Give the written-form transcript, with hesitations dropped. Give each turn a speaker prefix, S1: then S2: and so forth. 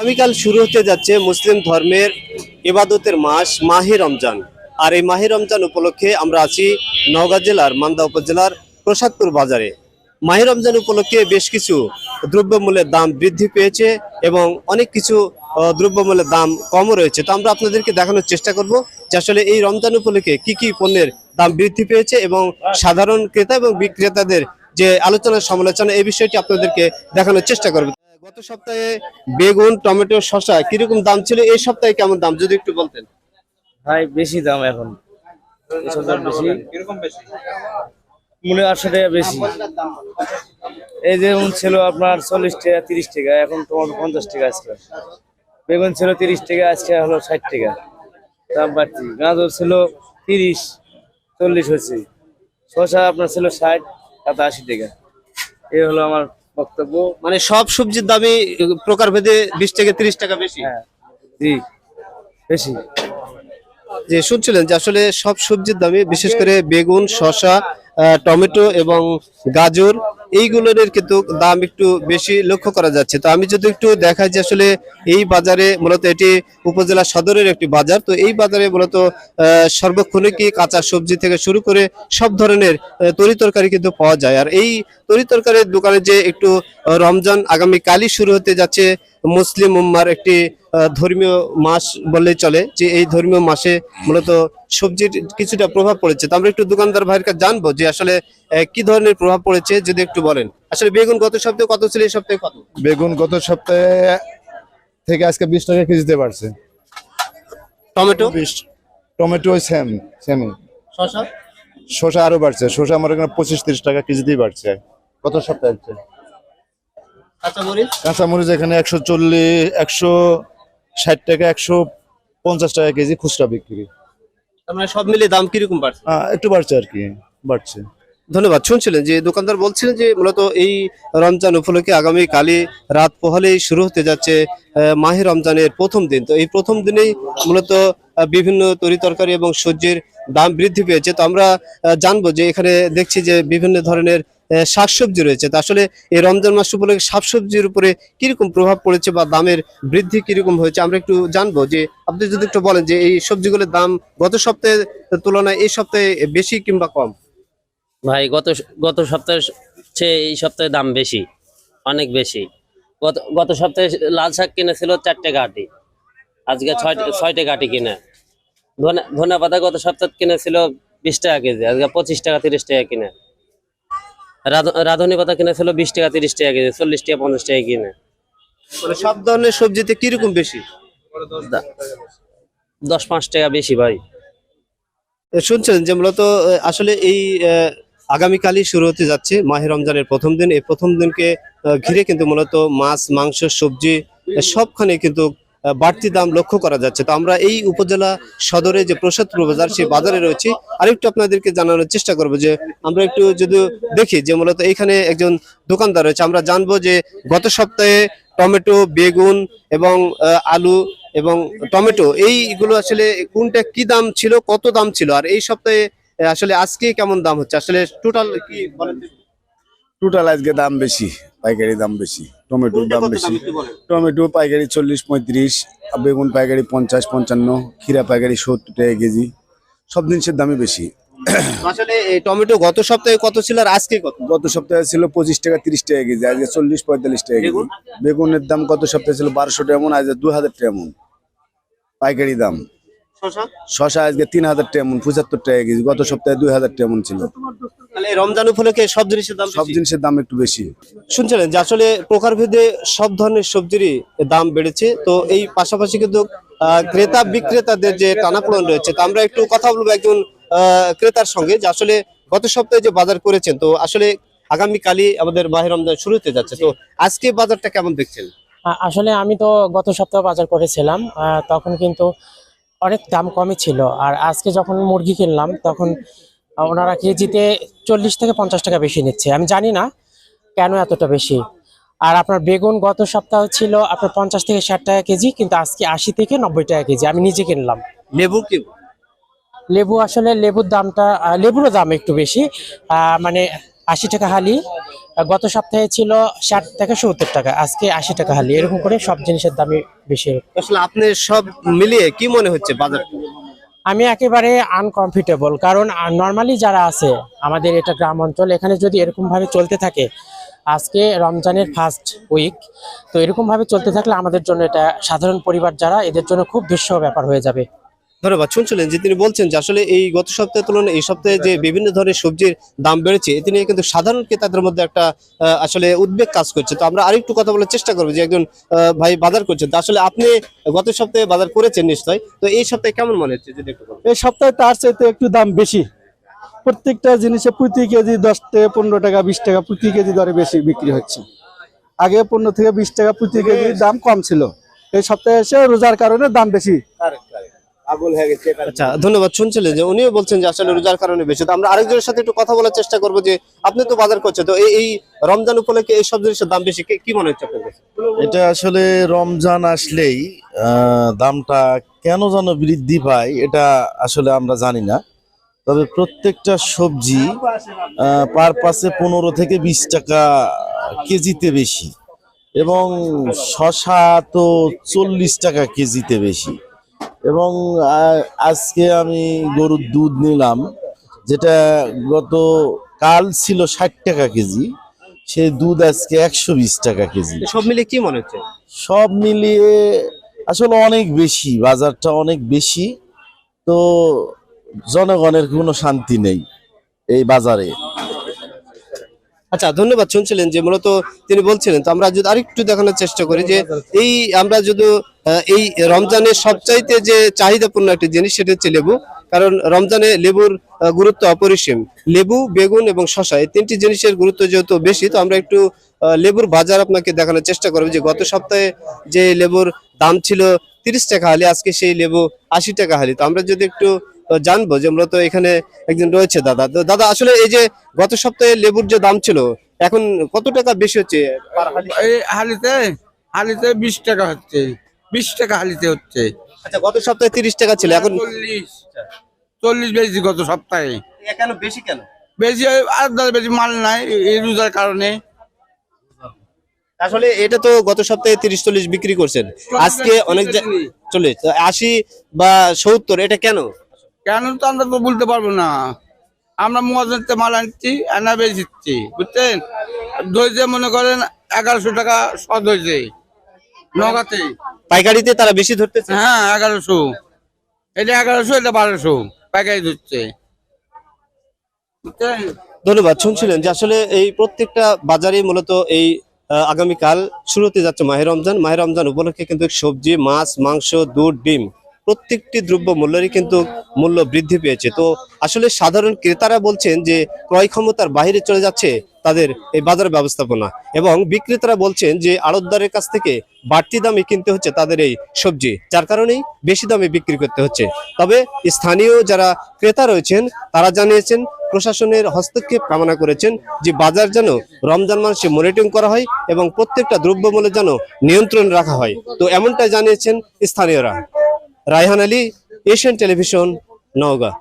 S1: আগামীকাল শুরু হতে যাচ্ছে মুসলিম ধর্মের ইবাদতের মাস মাহে রমজান। আর এই মাহে রমজান উপলক্ষে আমরা আছি নওগাঁ জেলার মান্দা উপজেলার প্রসাদপুর বাজারে। মাহে রমজান উপলক্ষে বেশ কিছু দ্রব্যমূল্যের দাম বৃদ্ধি পেয়েছে এবং অনেক কিছু দ্রব্যমূল্যের দাম কমও রয়েছে। তো আমরা আপনাদেরকে দেখানোর চেষ্টা করব যে আসলে এই রমজান উপলক্ষে কি কি পণ্যের দাম বৃদ্ধি পেয়েছে এবং সাধারণ ক্রেতা এবং বিক্রেতাদের যে আলোচনা সমালোচনা এই বিষয়টি আপনাদেরকে দেখানোর চেষ্টা করব। গত সপ্তাহে বেগুন, টমেটো, শসা কিরকম দাম ছিল, এই সপ্তাহে কেমন দাম যদি একটু বলতেন।
S2: ভাই বেশি দাম এখন, এসব দাম বেশি, মূল্য 800 টাকা বেশি। এই যেমন ছিল আপনার 40 টাকা 30 টাকা, এখন তোমার 50 টাকা আজকে। বেগুন ছিল 30 টাকা, আজকে হলো 60 টাকা দাম বাড়তি। গাজর ছিল 30-40 হয়েছে। শসা আপনার ছিল 60 আর 80 টাকা। এই হলো আমার বক্তব্য।
S1: মানে সব সবজির দামই প্রকারভেদে 20 থেকে 30 টাকা বেশি।
S2: হ্যাঁ জি, বেশি।
S1: যে শুনছিলেন যে আসলে সব সবজির দামে বিশেষ করে বেগুন, শসা, টমেটো এবং গাজর এইগুলোর কিন্তু দাম একটু বেশি লক্ষ্য করা যাচ্ছে। তো আমি যদি একটু দেখাই যে আসলে এই বাজারে মূলত এটি উপজেলা সদরের একটি বাজার। তো এই বাজারে মূলত সর্বক্ষণিকই কাঁচা সবজি থেকে শুরু করে সব ধরনের তরি তরকারি কিন্তু পাওয়া যায়। আর এই তরি তরকারির দোকানে যে একটু রমজান আগামী কালই শুরু হতে যাচ্ছে, মুসলিম উম্মার একটি ধর্মীয় মাস বললেই চলে, যে এই ধর্মীয় মাসে মূলত সবজির কিছুটা প্রভাব পড়েছে। তো আমরা একটু দোকানদার ভাইয়ের কাছে জানবো যে আসলে কি ধরনের প্রভাব পড়েছে যদি একটু বলেন। আসলে বেগুন গত সপ্তাহে কত ছিল, এই সপ্তাহে কত?
S3: বেগুন গত সপ্তাহে থেকে আজকে 20 টাকা কেজিতে বাড়ছে।
S1: টমেটো,
S3: টমেটো সেমই।
S1: শসা,
S3: শসা আরো বাড়ছে। শসা আমার এখানে 25-30 টাকা কেজিতেই বাড়ছে গত সপ্তাহে।
S1: কাঁচামরিচ,
S3: কাঁচামরিচ এখানে 160 টাকা 150 টাকা কেজি খুচরা বিক্রি।
S1: মানে সব মিলে দাম কিরকম বাড়ছে?
S3: একটু বাড়ছে আর কি, বাড়ছে।
S1: ধন্যবাদ। শুনছিলেন যে দোকানদার বলছিলেন যে মূলত এই রমজান উপলক্ষে আগামী কালই রাত পোহালেই শুরু হতে যাচ্ছে মাহে রমজানের প্রথম দিন। তো এই প্রথম দিনেই মূলত বিভিন্ন তরি তরকারি এবং সবজির দাম বৃদ্ধি পেয়েছে। তো আমরা জানবো যে এখানে দেখছি যে বিভিন্ন ধরনের শাকসবজি রয়েছে। তো আসলে এই রমজান মাস উপলক্ষে শাকসবজির উপরে কিরকম প্রভাব পড়েছে বা দামের বৃদ্ধি কিরকম হয়েছে আমরা একটু জানবো। যে আপনি যদি একটু বলেন যে এই সবজিগুলোর দাম গত সপ্তাহের তুলনায় এই সপ্তাহে বেশি কিংবা কম?
S4: ভাই গত সপ্তাহের চেয়ে এই সপ্তাহে দাম বেশি, অনেক বেশি। গত সপ্তাহে লাল শাক কিনেছিল 4 টাকা আটি, আজকে 6 টাকা আটি কিনে। ধনে পাতা গত সপ্তাহে কিনেছিল 20 টাকা কেজি, আজকে 25 টাকা 30 টাকা কিনে। রাঁধুনি পাতা কিনেছিল 20 টাকা 30 টাকা কেজি, 40 টাকা 50 টাকা কিনে।
S1: মানে সব ধরনের সবজিতে কিরকম বেশি?
S4: 10-5 টাকা বেশি ভাই।
S1: শুনছেন যে মূলত আসলে এই আগামীকালই শুরু হতে যাচ্ছে মাহে রমজানের প্রথম দিন। এই প্রথম দিনকে ঘিরে কিন্তু মূলত মাছ, মাংস, সবজি সবখানে কিন্তু বাড়তি দাম লক্ষ্য করা যাচ্ছে। তো আমরা এই উপজেলা সদরে যে প্রসাদপুর বাজার, সেই বাজারে রয়েছি। আরেকটু আপনাদেরকে জানানোর চেষ্টা করবো যে আমরা একটু যদি দেখি যে মূলত এইখানে একজন দোকানদার রয়েছে। আমরা জানবো যে গত সপ্তাহে টমেটো, বেগুন এবং আলু এবং টমেটো এইগুলো আসলে কোনটা কি দাম ছিল, কত দাম ছিল, আর এই সপ্তাহে আসলে আজকে কেমন দাম হচ্ছে, আসলে টোটাল কি বলেন?
S5: টোটাল আজকে দাম বেশি, পাইকারি দাম বেশি। টমেটোর দাম বেশি। টমেটো পাইকারি 40-35, বেগুন পাইকারি 50-55, ক্ষীরা পাইকারি 70 টাকা কেজি। সব জিনিসের দামই বেশি।
S1: আসলে এই টমেটো গত সপ্তাহে কত ছিল আর আজকে কত?
S5: গত সপ্তাহে ছিল 25 টাকা 30 টাকা কেজি, আজকে 40-45 টাকা কেজি। বেগুনের দাম গত সপ্তাহে ছিল 1200 টাকা মন, আজকে 2000 টাকা মন পাইকারি দাম। শসা আজকে 3000 টাকা মন, 75 টাকা কেজি। গত সপ্তাহে 2000 টাকা মন ছিল।
S1: তাহলে রমজান উপলক্ষে সব জিনিসের দাম
S5: সব জিনিসের দাম একটু বেশি।
S1: শুনছিলেন যে আসলে প্রকারভেদে সব ধরনের সবজিরই দাম বেড়েছে। তো এই পাশাপাশি কিন্তু ক্রেতা বিক্রেতাদের যে টানাপোড়েন রয়েছে। তো আমরা একটু কথা বলবো একজন ক্রেতার সঙ্গে যে আসলে গত সপ্তাহে যে বাজার করেছেন, তো আসলে আগামীকালই আমাদের মাহে রমজান শুরু হতে যাচ্ছে, তো আজকে বাজারটা কেমন দেখছেন?
S6: আসলে আমি তো গত সপ্তাহে বাজার করেছিলাম, তখন কিন্তু অনেক দাম কমই ছিল। আর আজকে যখন মুরগি কিনলাম তখন ওনারা কেজিতে 40 থেকে 50 টাকা বেশি নিচ্ছে। আমি জানি না কেন এতটা বেশি। আর আপনার বেগুন গত সপ্তাহে ছিল আপনার 50 থেকে 60 টাকা কেজি, কিন্তু আজকে 80 থেকে 90 টাকা কেজি আমি নিজে কিনলাম।
S1: লেবু কি?
S6: লেবু আসলে লেবুর দামটা লেবুরও দাম একটু বেশি, মানে 80 টাকা হালি, গত সপ্তাহে ছিল 60 থেকে 70 টাকা, আজকে 80 টাকা হালি, এরকম করে সব জিনিসের দামই বেশি।
S1: আসলে আপনি সব মিলিয়ে কি মনে হচ্ছে বাজার?
S6: আমি একেবারে আনকমফর্টেবল, কারণ নর্মালি যারা আছে আমাদের এটা গ্রাম অঞ্চল, এখানে যদি এরকম ভাবে চলতে থাকে, আজকে রমজানের ফার্স্ট উইক, তো এরকম ভাবে চলতে থাকলে আমাদের জন্য এটা সাধারণ পরিবার যারা, এদের জন্য খুব দুঃসহ ব্যাপার হয়ে যাবে।
S1: ধন্যবাদ। শুনছিলেন যে তিনি বলছেন যে আসলে এই গত সপ্তাহের তুলনায় এই সপ্তাহে যে বিভিন্ন ধরনের সবজির দাম বেড়েছে, এতে নিয়ে কিন্তু সাধারণ ক্রেতাদের মধ্যে একটা আসলে উদ্বেগ কাজ করছে। তো আমরা আরেকটু কথা বলার চেষ্টা করবো যে একজন ভাই বাজার করছেন, তো আসলে আপনি গত সপ্তাহে বাজার করেছেন নিশ্চয়, তো এই সপ্তাহে কেমন মনে হচ্ছে যদি একটু বলেন?
S7: এই সপ্তাহে তার চাইতে একটু দাম বেশি। প্রত্যেকটা জিনিসে প্রতি কেজি 10 থেকে 15 টাকা 20 টাকা প্রতি কেজি দরে বেশি বিক্রি হচ্ছে। আগে 15 থেকে 20 টাকা প্রতি কেজি দাম কম ছিল, এই সপ্তাহে এসে রোজার কারণে দাম বেশি।
S1: আচ্ছা, ধন্যবাদ। শুনছিলেন যে উনিও বলছেন যে আসলে রোজার কারণে বেশি। তো আমরা আরেকজনের সাথে একটু কথা বলার চেষ্টা করবো যে আপনি তো বাজার করছেন, তো এই রমজান উপলক্ষে এই সব জিনিসের দাম বেশি, কি মনে হচ্ছে আপনার কাছে?
S8: এটা আসলে রমজান আসলেই দামটা কেন যেন বৃদ্ধি পায়, এটা আসলে আমরা জানি না। তবে প্রত্যেকটা সবজি পার পাশে 15 থেকে 20 টাকা কেজিতে বেশি, এবং শসা তো 40 টাকা কেজিতে বেশি। এবং আজকে আমি গরুর দুধ নিলাম, যেটা গত কাল ছিল 60 টাকা কেজি, সেই দুধ আজকে 120 টাকা কেজি।
S1: সব মিলিয়ে কি মনে হচ্ছে?
S8: সব মিলিয়ে আসলে অনেক বেশি, বাজারটা অনেক বেশি। তো জনগণের কোনো শান্তি নেই এই বাজারে।
S1: আচ্ছা, ধন্যবাদ। শুনছিলেন যে মূলত তিনি বলছিলেন, তো আমরা যদি আরেকটু দেখানোর চেষ্টা করি যে আমরা যদি এই রমজানের সবচাইতে যে চাহিদাপূর্ণ একটা জিনিস সেটা হচ্ছে লেবু, কারণ রমজানে লেবুর গুরুত্ব অপরিসীম। লেবু, বেগুন এবং শসা, এই তিনটি জিনিসের গুরুত্ব যেহেতু বেশি, তো আমরা একটু লেবুর বাজার আপনাকে দেখানোর চেষ্টা করবো যে গত সপ্তাহে যে লেবুর দাম ছিল 30 টাকা হালি, আজকে সেই লেবু 80 টাকা হালি। তো আমরা যদি একটু জানবো যে মূলত এখানে একজন রয়েছে দাদা। তো দাদা, আসলে এই যে গত সপ্তাহে লেবুর যে দাম ছিল, এখন কত টাকা বেশি হচ্ছে পার হালি?
S9: এই হালিতে 20 টাকা হচ্ছে, 20 টাকা হালিতে হচ্ছে।
S1: আচ্ছা, গত সপ্তাহে 30 টাকা ছিল, এখন
S9: 40 বেশি গত সপ্তাহে।
S1: কেন বেশি কেন?
S9: বেশি আর বেশি মাল নাই এই রোজার কারণে।
S1: আসলে এটা তো গত সপ্তাহে 30-40 বিক্রি করছেন, আজকে অনেক 40, 80 বা 70, এটা কেন?
S9: কেন তো আমরা তো বলতে পারবো না, আমরা মুয়াজ্জিনতে মাল আনছি আনা বেচিচ্ছি, বুঝছেন। ধৈর্য মনে করেন 1100 টাকা সদ হয়েছে নগাতে,
S1: পাইকারিতে তারা বেশি ধরতেছে।
S9: হ্যাঁ 1100, এটা 1100, এটা 1200 পাইকারি ধরছে, বুঝছেন।
S1: ধন্যবাদ। শুনছিলেন যে আসলে এই প্রত্যেকটা বাজারে মূলত এই আগামীকাল শুরু হতে যাচ্ছে মাহে রমজান। মাহে রমজান উপলক্ষে কিন্তু সবজি, মাছ, মাংস, দুধ, ডিম প্রত্যেকটি দ্রব্য মূল্যেরই কিন্তু মূল্য বৃদ্ধি পেয়েছে। তো আসলে সাধারণ ক্রেতারা বলছেন যে ক্রয় ক্ষমতার বাইরে চলে যাচ্ছে তাদের এই বাজার ব্যবস্থাপনা, এবং বিক্রেতারা বলছেন যে আড়তদারের কাছ থেকে বাড়তি দামে কিনতে হচ্ছে তাদের এই সবজি, যার কারণেই বেশি দামে বিক্রি করতে হচ্ছে। তবে স্থানীয় যারা ক্রেতা রয়েছেন তারা জানিয়েছেন, প্রশাসনের হস্তক্ষেপ কামনা করেছেন যে বাজার যেন রমজান মাসে মনিটরিং করা হয় এবং প্রত্যেকটা দ্রব্যমূল্য যেন নিয়ন্ত্রণ রাখা হয়। তো এমনটাই জানিয়েছেন স্থানীয়রা। Raihan Ali, Asian television, Naogaon.